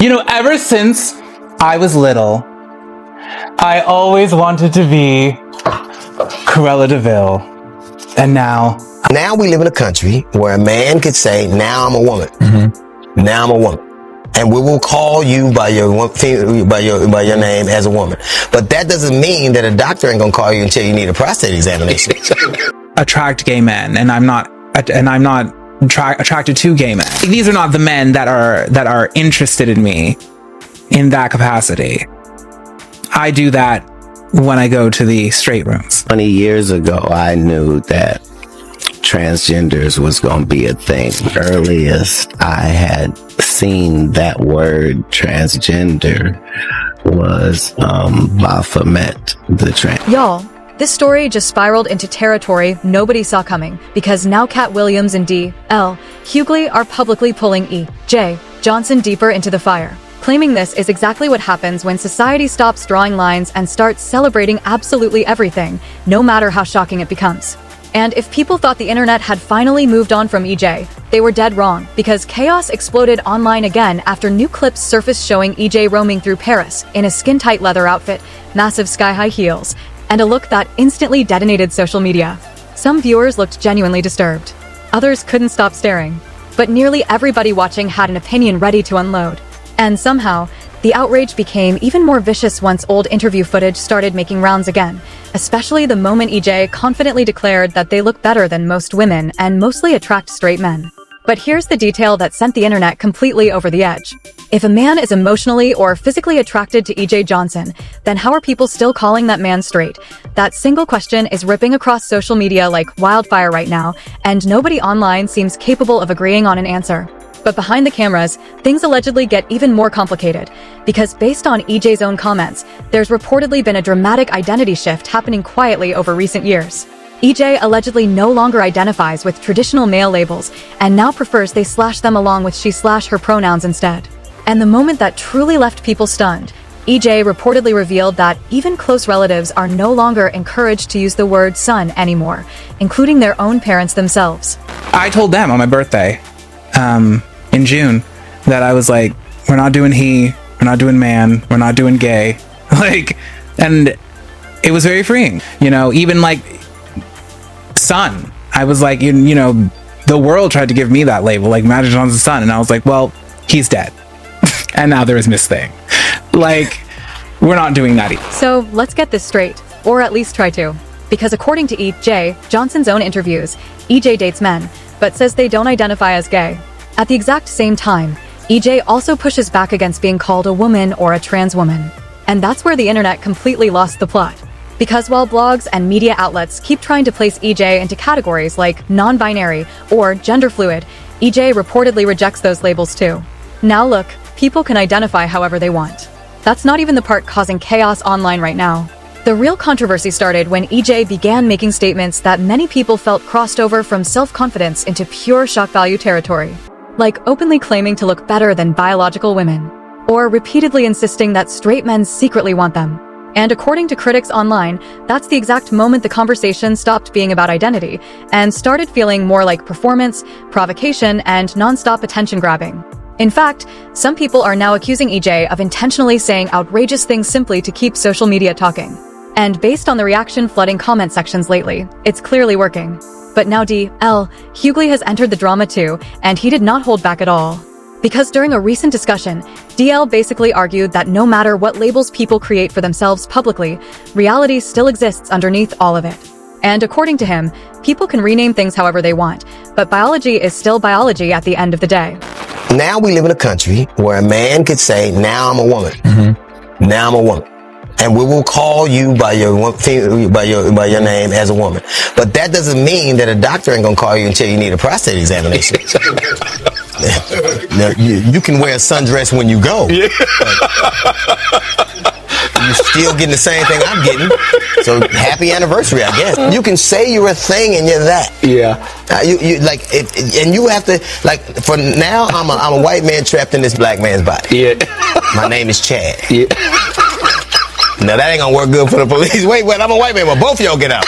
You know, ever since I was little, I always wanted to be Cruella de Vil. And now we live in a country where a man could say, now I'm a woman. Mm-hmm. Now I'm a woman. And we will call you by your name as a woman. But that doesn't mean that a doctor ain't gonna call you until you need a prostate examination. attract gay men, and I'm not attracted to gay men. These are not the men that are interested in me in that capacity. I do that when I go to the straight rooms. 20 years ago, I knew that transgenders was going to be a thing. Earliest I had seen that word transgender was Baphomet the trans. Y'all, this story just spiraled into territory nobody saw coming, because now Katt Williams and D.L. Hughley are publicly pulling E.J. Johnson deeper into the fire, claiming this is exactly what happens when society stops drawing lines and starts celebrating absolutely everything, no matter how shocking it becomes. And if people thought the internet had finally moved on from EJ, they were dead wrong, because chaos exploded online again after new clips surfaced showing EJ roaming through Paris in a skin-tight leather outfit, massive sky-high heels, and a look that instantly detonated social media. Some viewers looked genuinely disturbed. Others couldn't stop staring. But nearly everybody watching had an opinion ready to unload. And somehow, the outrage became even more vicious once old interview footage started making rounds again, especially the moment EJ confidently declared that they look better than most women and mostly attract straight men. But here's the detail that sent the internet completely over the edge. If a man is emotionally or physically attracted to EJ Johnson, then how are people still calling that man straight? That single question is ripping across social media like wildfire right now, and nobody online seems capable of agreeing on an answer. But behind the cameras, things allegedly get even more complicated, because based on EJ's own comments, there's reportedly been a dramatic identity shift happening quietly over recent years. EJ allegedly no longer identifies with traditional male labels, and now prefers they slash them along with she/her pronouns instead. And the moment that truly left people stunned, EJ reportedly revealed that even close relatives are no longer encouraged to use the word son anymore, including their own parents themselves. I told them on my birthday, in June, that I was like, we're not doing he, we're not doing man, we're not doing gay. And it was very freeing. You know, even like son, I was like, you know, the world tried to give me that label, like Magic Johnson's son. And I was like, well, he's dead. And now there is Miss Thing. Like, we're not doing that either. So let's get this straight, or at least try to. Because according to E.J. Johnson's own interviews, EJ dates men, but says they don't identify as gay. At the exact same time, EJ also pushes back against being called a woman or a trans woman. And that's where the internet completely lost the plot. Because while blogs and media outlets keep trying to place EJ into categories like non-binary or gender fluid, EJ reportedly rejects those labels too. Now look, people can identify however they want. That's not even the part causing chaos online right now. The real controversy started when EJ began making statements that many people felt crossed over from self-confidence into pure shock value territory. Like openly claiming to look better than biological women, or repeatedly insisting that straight men secretly want them. And according to critics online, that's the exact moment the conversation stopped being about identity and started feeling more like performance, provocation, and non-stop attention grabbing. In fact, some people are now accusing EJ of intentionally saying outrageous things simply to keep social media talking. And based on the reaction flooding comment sections lately, it's clearly working. But now D.L. Hughley has entered the drama too, and he did not hold back at all. Because during a recent discussion, D.L. basically argued that no matter what labels people create for themselves publicly, reality still exists underneath all of it. And according to him, people can rename things however they want, but biology is still biology at the end of the day. Now we live in a country where a man could say, now I'm a woman. Mm-hmm. Now I'm a woman. And we will call you by your name as a woman. But that doesn't mean that a doctor ain't gonna call you until you need a prostate examination. Now, you can wear a sundress when you go. Yeah. You're still getting the same thing I'm getting. So happy anniversary, I guess. You can say you're a thing and you're that. Yeah. You like it, and you have to like. For now, I'm a white man trapped in this black man's body. Yeah. My name is Chad. Yeah. Now that ain't gonna work good for the police. Wait, I'm a white man, but both of y'all get out.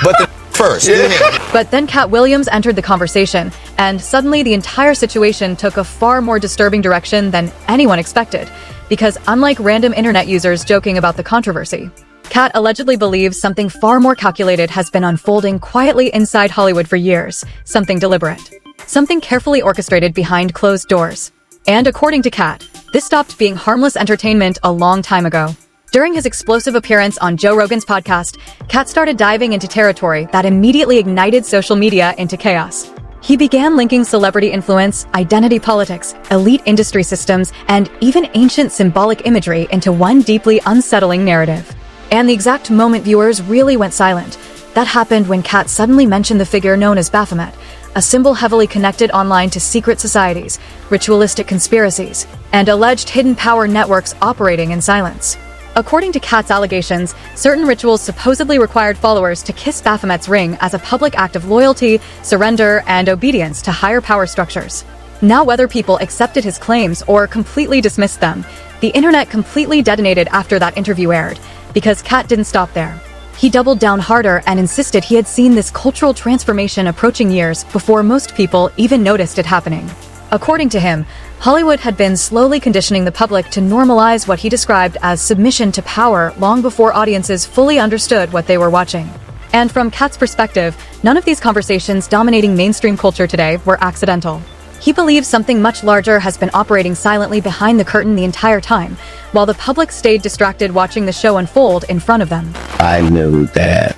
But first. Do him. But then Katt Williams entered the conversation, and suddenly the entire situation took a far more disturbing direction than anyone expected. Because unlike random internet users joking about the controversy, Katt allegedly believes something far more calculated has been unfolding quietly inside Hollywood for years, something deliberate, something carefully orchestrated behind closed doors. And according to Katt, this stopped being harmless entertainment a long time ago. During his explosive appearance on Joe Rogan's podcast, Katt started diving into territory that immediately ignited social media into chaos. He began linking celebrity influence, identity politics, elite industry systems, and even ancient symbolic imagery into one deeply unsettling narrative. And the exact moment viewers really went silent, that happened when Katt suddenly mentioned the figure known as Baphomet, a symbol heavily connected online to secret societies, ritualistic conspiracies, and alleged hidden power networks operating in silence. According to Katt's allegations, certain rituals supposedly required followers to kiss Baphomet's ring as a public act of loyalty, surrender, and obedience to higher power structures. Now, whether people accepted his claims or completely dismissed them, the internet completely detonated after that interview aired, because Katt didn't stop there. He doubled down harder and insisted he had seen this cultural transformation approaching years before most people even noticed it happening. According to him, Hollywood had been slowly conditioning the public to normalize what he described as submission to power long before audiences fully understood what they were watching. And from Katt's perspective, none of these conversations dominating mainstream culture today were accidental. He believes something much larger has been operating silently behind the curtain the entire time, while the public stayed distracted watching the show unfold in front of them. I knew that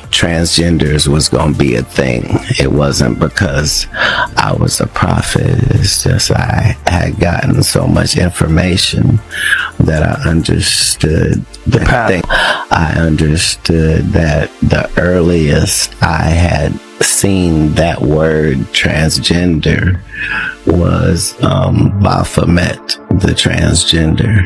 transgenders was going to be a thing. It wasn't because I was a prophet. It's just I had gotten so much information that I understood the thing. I understood that the earliest I had seen that word transgender was Baphomet, the transgender.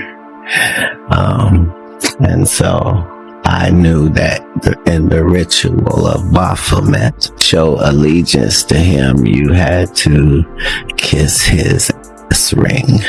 And so I knew that in the ritual of Baphomet, show allegiance to him, you had to kiss his ring.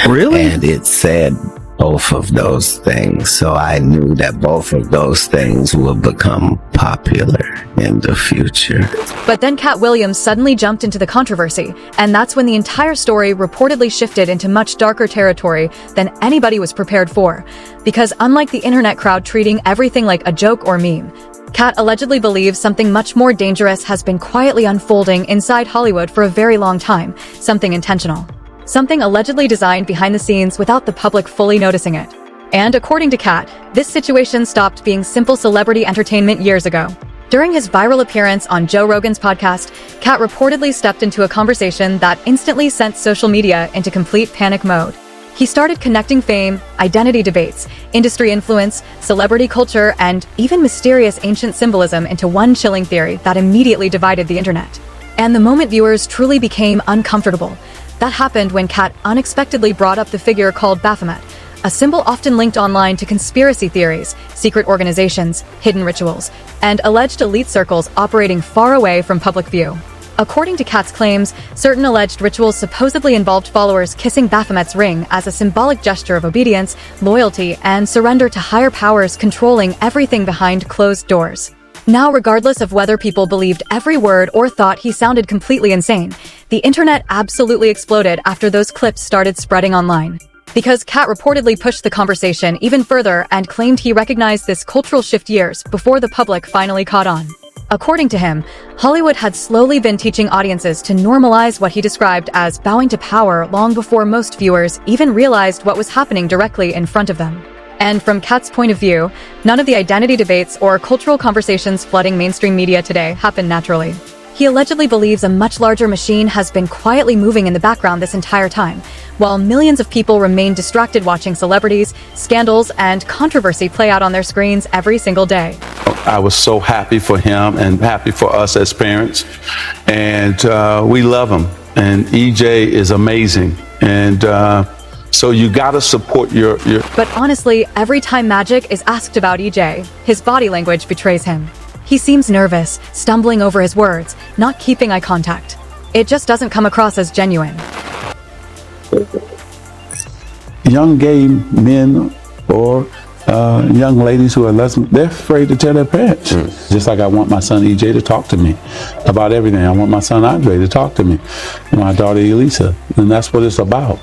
Really? And it said both of those things. So I knew that both of those things will become popular in the future. But then Katt Williams suddenly jumped into the controversy, and that's when the entire story reportedly shifted into much darker territory than anybody was prepared for. Because unlike the internet crowd treating everything like a joke or meme, Katt allegedly believes something much more dangerous has been quietly unfolding inside Hollywood for a very long time, something intentional. Something allegedly designed behind the scenes without the public fully noticing it. And according to Katt, this situation stopped being simple celebrity entertainment years ago. During his viral appearance on Joe Rogan's podcast, Katt reportedly stepped into a conversation that instantly sent social media into complete panic mode. He started connecting fame, identity debates, industry influence, celebrity culture, and even mysterious ancient symbolism into one chilling theory that immediately divided the internet. And the moment viewers truly became uncomfortable, that happened when Katt unexpectedly brought up the figure called Baphomet, a symbol often linked online to conspiracy theories, secret organizations, hidden rituals, and alleged elite circles operating far away from public view. According to Katt's claims, certain alleged rituals supposedly involved followers kissing Baphomet's ring as a symbolic gesture of obedience, loyalty, and surrender to higher powers controlling everything behind closed doors. Now, regardless of whether people believed every word or thought he sounded completely insane, the internet absolutely exploded after those clips started spreading online. Because Katt reportedly pushed the conversation even further and claimed he recognized this cultural shift years before the public finally caught on. According to him, Hollywood had slowly been teaching audiences to normalize what he described as bowing to power long before most viewers even realized what was happening directly in front of them. And from Katt's point of view, none of the identity debates or cultural conversations flooding mainstream media today happen naturally. He allegedly believes a much larger machine has been quietly moving in the background this entire time, while millions of people remain distracted watching celebrities, scandals, and controversy play out on their screens every single day. I was so happy for him and happy for us as parents, and we love him. And EJ is amazing, and so you gotta support your. But honestly, every time Magic is asked about EJ, his body language betrays him. He seems nervous, stumbling over his words, not keeping eye contact. It just doesn't come across as genuine. Young gay men or young ladies who are lesbian, they're afraid to tell their parents. Just like I want my son EJ to talk to me about everything. I want my son Andre to talk to me, and my daughter Elisa, and that's what it's about.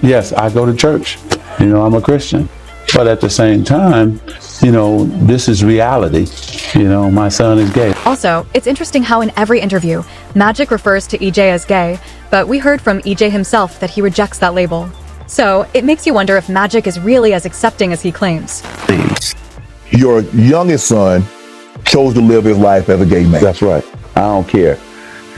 Yes, I go to church. I'm a Christian. But at the same time, this is reality. My son is gay. Also, it's interesting how in every interview, Magic refers to EJ as gay, but we heard from EJ himself that he rejects that label. So, it makes you wonder if Magic is really as accepting as he claims. Your youngest son chose to live his life as a gay man. That's right. I don't care.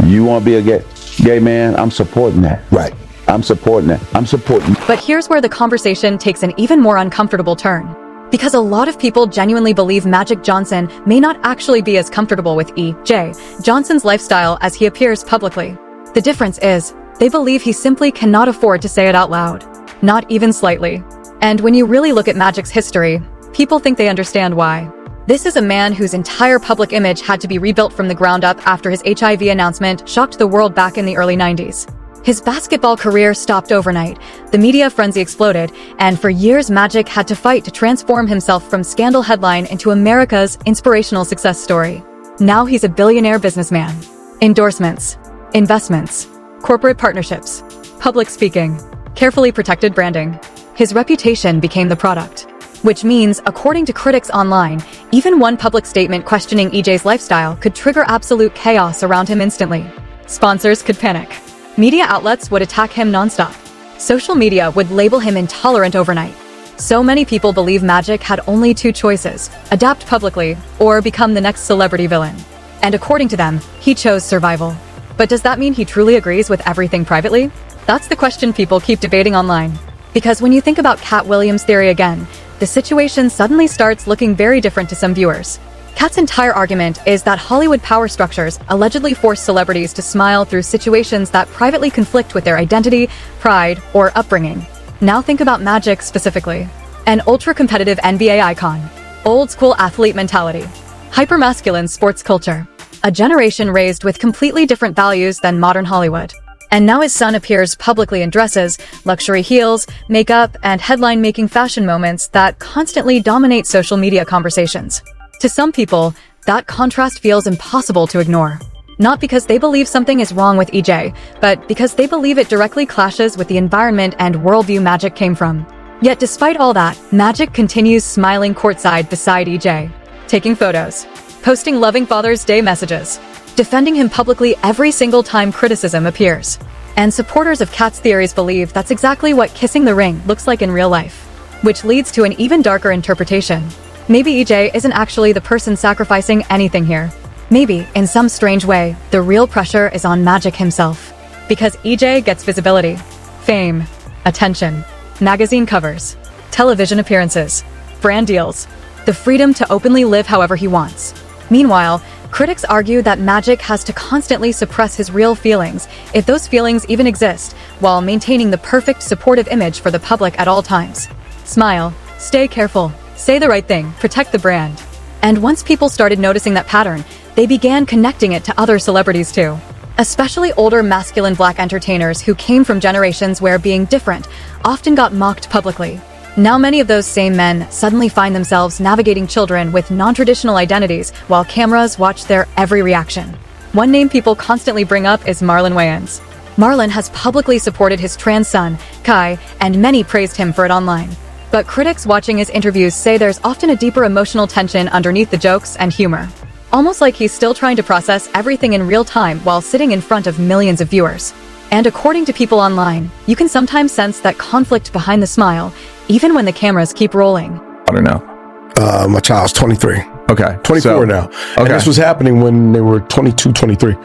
You want to be a gay man? I'm supporting that. Right. I'm supporting that. I'm supporting. But here's where the conversation takes an even more uncomfortable turn. Because a lot of people genuinely believe Magic Johnson may not actually be as comfortable with E.J. Johnson's lifestyle as he appears publicly. The difference is, they believe he simply cannot afford to say it out loud. Not even slightly. And when you really look at Magic's history, people think they understand why. This is a man whose entire public image had to be rebuilt from the ground up after his HIV announcement shocked the world back in the early 90s. His basketball career stopped overnight, the media frenzy exploded, and for years Magic had to fight to transform himself from scandal headline into America's inspirational success story. Now he's a billionaire businessman. Endorsements, investments, corporate partnerships, public speaking, carefully protected branding. His reputation became the product. Which means, according to critics online, even one public statement questioning EJ's lifestyle could trigger absolute chaos around him instantly. Sponsors could panic. Media outlets would attack him nonstop. Social media would label him intolerant overnight. So many people believe Magic had only two choices: adapt publicly or become the next celebrity villain. And according to them, he chose survival. But does that mean he truly agrees with everything privately? That's the question people keep debating online. Because when you think about Katt Williams' theory again, the situation suddenly starts looking very different to some viewers. Katt's entire argument is that Hollywood power structures allegedly force celebrities to smile through situations that privately conflict with their identity, pride, or upbringing. Now think about Magic specifically. An ultra-competitive NBA icon, old-school athlete mentality, hyper-masculine sports culture, a generation raised with completely different values than modern Hollywood. And now his son appears publicly in dresses, luxury heels, makeup, and headline-making fashion moments that constantly dominate social media conversations. To some people, that contrast feels impossible to ignore. Not because they believe something is wrong with EJ, but because they believe it directly clashes with the environment and worldview Magic came from. Yet despite all that, Magic continues smiling courtside beside EJ, taking photos, posting loving Father's Day messages, defending him publicly every single time criticism appears. And supporters of Katt's theories believe that's exactly what kissing the ring looks like in real life. Which leads to an even darker interpretation. Maybe EJ isn't actually the person sacrificing anything here. Maybe, in some strange way, the real pressure is on Magic himself. Because EJ gets visibility, fame, attention, magazine covers, television appearances, brand deals, the freedom to openly live however he wants. Meanwhile, critics argue that Magic has to constantly suppress his real feelings, if those feelings even exist, while maintaining the perfect supportive image for the public at all times. Smile, stay careful, say the right thing, protect the brand. And once people started noticing that pattern, they began connecting it to other celebrities too. Especially older masculine black entertainers who came from generations where being different often got mocked publicly. Now many of those same men suddenly find themselves navigating children with non-traditional identities while cameras watch their every reaction. One name people constantly bring up is Marlon Wayans. Marlon has publicly supported his trans son, Kai, and many praised him for it online. But critics watching his interviews say there's often a deeper emotional tension underneath the jokes and humor. Almost like he's still trying to process everything in real time while sitting in front of millions of viewers. And according to people online, you can sometimes sense that conflict behind the smile, even when the cameras keep rolling. I don't know. My child's 23. Okay. 24 now. Okay. And this was happening when they were 22, 23.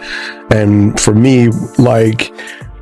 And for me, like...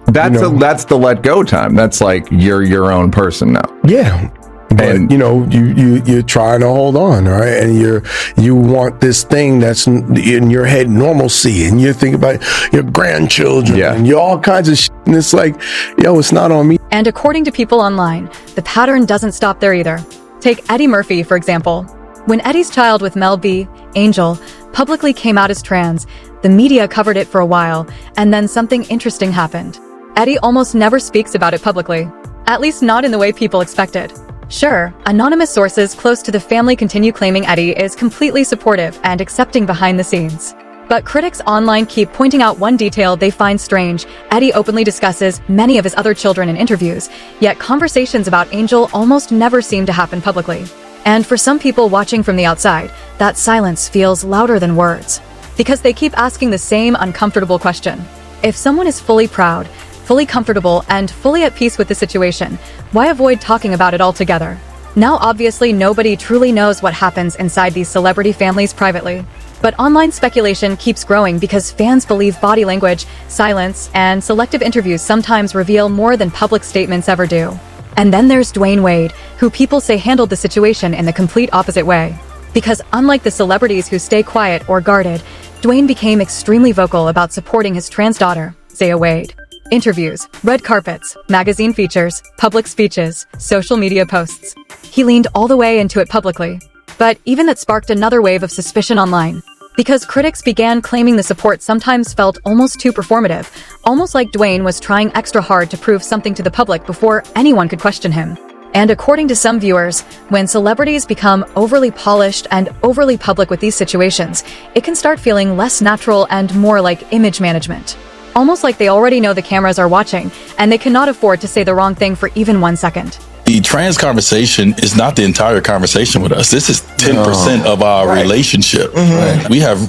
That's the let go time. That's like you're your own person now. Yeah. But you're trying to hold on, right? And you want this thing that's in your head, normalcy, and you think about your grandchildren and all kinds of shit. And it's like, yo, it's not on me. And according to people online, the pattern doesn't stop there either. Take Eddie Murphy, for example. When Eddie's child with Mel B, Angel, publicly came out as trans, the media covered it for a while, and then something interesting happened. Eddie almost never speaks about it publicly, at least not in the way people expected. Sure, anonymous sources close to the family continue claiming Eddie is completely supportive and accepting behind the scenes. But critics online keep pointing out one detail they find strange. Eddie openly discusses many of his other children in interviews, yet conversations about Angel almost never seem to happen publicly. And for some people watching from the outside, that silence feels louder than words, because they keep asking the same uncomfortable question. If someone is fully proud, fully comfortable, and fully at peace with the situation, why avoid talking about it altogether? Now obviously nobody truly knows what happens inside these celebrity families privately. But online speculation keeps growing because fans believe body language, silence, and selective interviews sometimes reveal more than public statements ever do. And then there's Dwayne Wade, who people say handled the situation in the complete opposite way. Because unlike the celebrities who stay quiet or guarded, Dwayne became extremely vocal about supporting his trans daughter, Zaya Wade. Interviews, red carpets, magazine features, public speeches, social media posts. He leaned all the way into it publicly. But even that sparked another wave of suspicion online, because critics began claiming the support sometimes felt almost too performative, almost like Dwayne was trying extra hard to prove something to the public before anyone could question him. And according to some viewers, when celebrities become overly polished and overly public with these situations, it can start feeling less natural and more like image management. Almost like they already know the cameras are watching, and they cannot afford to say the wrong thing for even 1 second. The trans conversation is not the entire conversation with us. This is 10% of our relationship. We have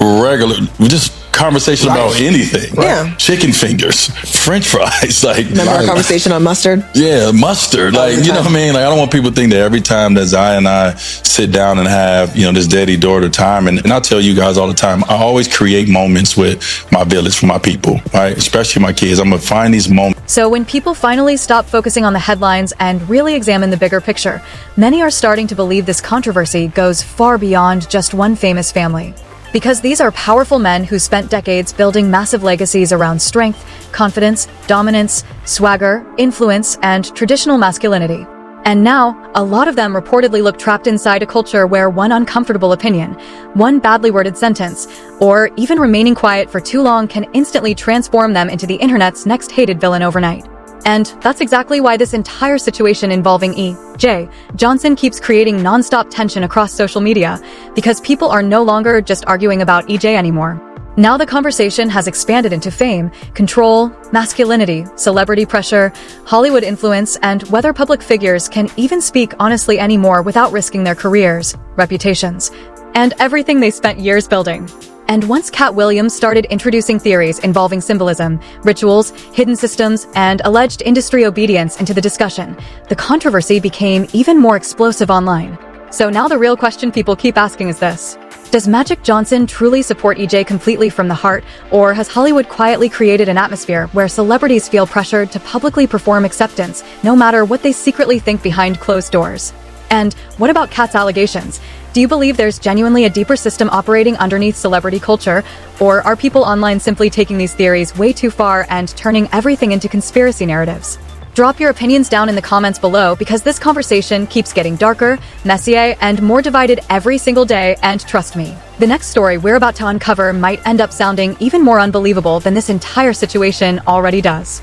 we just conversation about anything. Yeah. Chicken fingers, French fries. Remember our conversation on mustard? Yeah, mustard. You know what I mean? I don't want people to think that every time that Zaya and I sit down and have, this daddy-daughter time, and I tell you guys all the time, I always create moments with my village, for my people, right? Especially my kids. I'm going to find these moments. So when people finally stop focusing on the headlines and really examine the bigger picture, many are starting to believe this controversy goes far beyond just one famous family. Because these are powerful men who spent decades building massive legacies around strength, confidence, dominance, swagger, influence, and traditional masculinity. And now, a lot of them reportedly look trapped inside a culture where one uncomfortable opinion, one badly worded sentence, or even remaining quiet for too long can instantly transform them into the internet's next hated villain overnight. And that's exactly why this entire situation involving E.J. Johnson keeps creating non-stop tension across social media, because people are no longer just arguing about E.J. anymore. Now the conversation has expanded into fame, control, masculinity, celebrity pressure, Hollywood influence, and whether public figures can even speak honestly anymore without risking their careers, reputations, and everything they spent years building. And once Katt Williams started introducing theories involving symbolism, rituals, hidden systems, and alleged industry obedience into the discussion, the controversy became even more explosive online. So now the real question people keep asking is this: does Magic Johnson truly support EJ completely from the heart, or has Hollywood quietly created an atmosphere where celebrities feel pressured to publicly perform acceptance, no matter what they secretly think behind closed doors? And what about Katt's allegations? Do you believe there's genuinely a deeper system operating underneath celebrity culture, or are people online simply taking these theories way too far and turning everything into conspiracy narratives? Drop your opinions down in the comments below, because this conversation keeps getting darker, messier, and more divided every single day, and trust me, the next story we're about to uncover might end up sounding even more unbelievable than this entire situation already does.